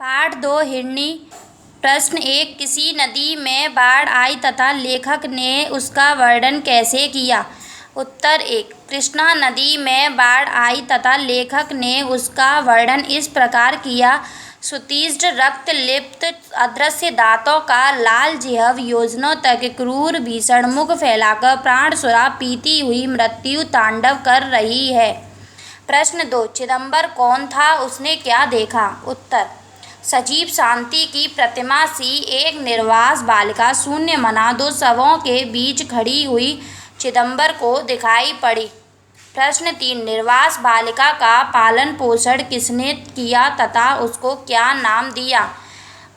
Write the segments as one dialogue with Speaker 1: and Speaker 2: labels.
Speaker 1: पाठ 2 हिरनी। प्रश्न 1 किसी नदी में बाढ़ आई तथा लेखक ने उसका वर्णन कैसे किया। उत्तर 1 कृष्णा नदी में बाढ़ आई तथा लेखक ने उसका वर्णन इस प्रकार किया। सुतीर्ण रक्त लिप्त अदृश्य दांतों का लाल जिह्व योजनों तक क्रूर भीषण मुख फैलाकर प्राणशूरा पीती हुई मृत्यु तांडव कर रही है। प्रश्न 2 चिदंबर कौन था, उसने क्या देखा। उत्तर सजीव शांति की प्रतिमा सी एक निर्वास बालिका शून्य मना 2 शवों के बीच खड़ी हुई चिदंबर को दिखाई पड़ी। प्रश्न 3 निर्वास बालिका का पालन पोषण किसने किया तथा उसको क्या नाम दिया।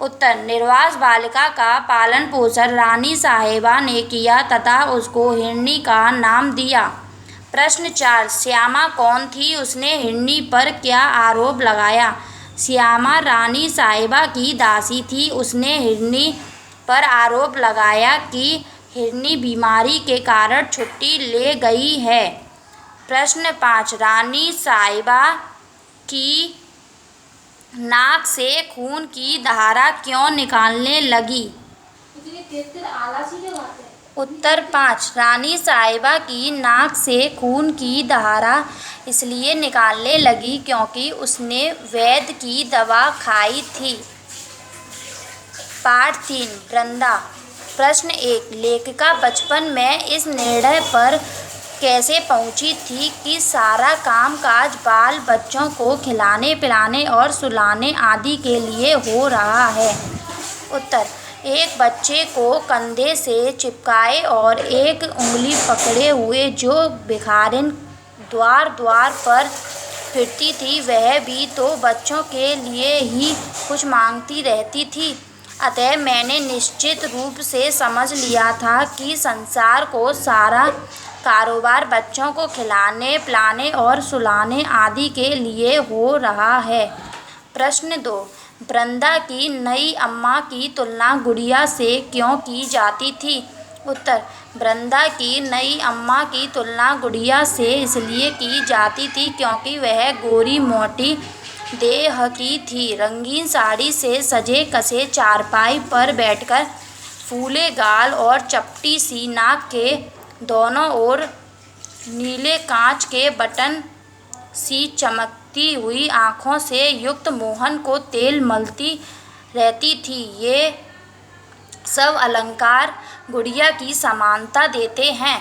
Speaker 1: उत्तर निर्वास बालिका का पालन पोषण रानी साहिबा ने किया तथा उसको हिरनी का नाम दिया। प्रश्न 4 श्यामा कौन थी, उसने हिरनी पर क्या आरोप लगाया। श्यामा रानी साहिबा की दासी थी, उसने हिरनी पर आरोप लगाया कि हिरनी बीमारी के कारण छुट्टी ले गई है। प्रश्न 5 रानी साहिबा की नाक से खून की धारा क्यों निकालने लगी। उत्तर 5 रानी साहिबा की नाक से खून की धारा इसलिए निकालने लगी क्योंकि उसने वैद्य की दवा खाई थी। पाठ 3 वृंदा। प्रश्न 1 लेखिका बचपन में इस निर्णय पर कैसे पहुंची थी कि सारा कामकाज बाल बच्चों को खिलाने पिलाने और सुलाने आदि के लिए हो रहा है। उत्तर एक बच्चे को कंधे से चिपकाए और एक उंगली पकड़े हुए जो भिखारिन द्वार द्वार पर फिरती थी वह भी तो बच्चों के लिए ही कुछ मांगती रहती थी। अतः मैंने निश्चित रूप से समझ लिया था कि संसार को सारा कारोबार बच्चों को खिलाने पिलाने और सुलाने आदि के लिए हो रहा है। प्रश्न 2 वृंदा की नई अम्मा की तुलना गुड़िया से क्यों की जाती थी। उत्तर वृंदा की नई अम्मा की तुलना गुड़िया से इसलिए की जाती थी क्योंकि वह गोरी मोटी देह की थी, रंगीन साड़ी से सजे कसे चारपाई पर बैठकर फूले गाल और चपटी सी नाक के दोनों ओर नीले कांच के बटन सी चमकती हुई आँखों से युक्त मोहन को तेल मलती रहती थी। ये सब अलंकार गुड़िया की समानता देते हैं।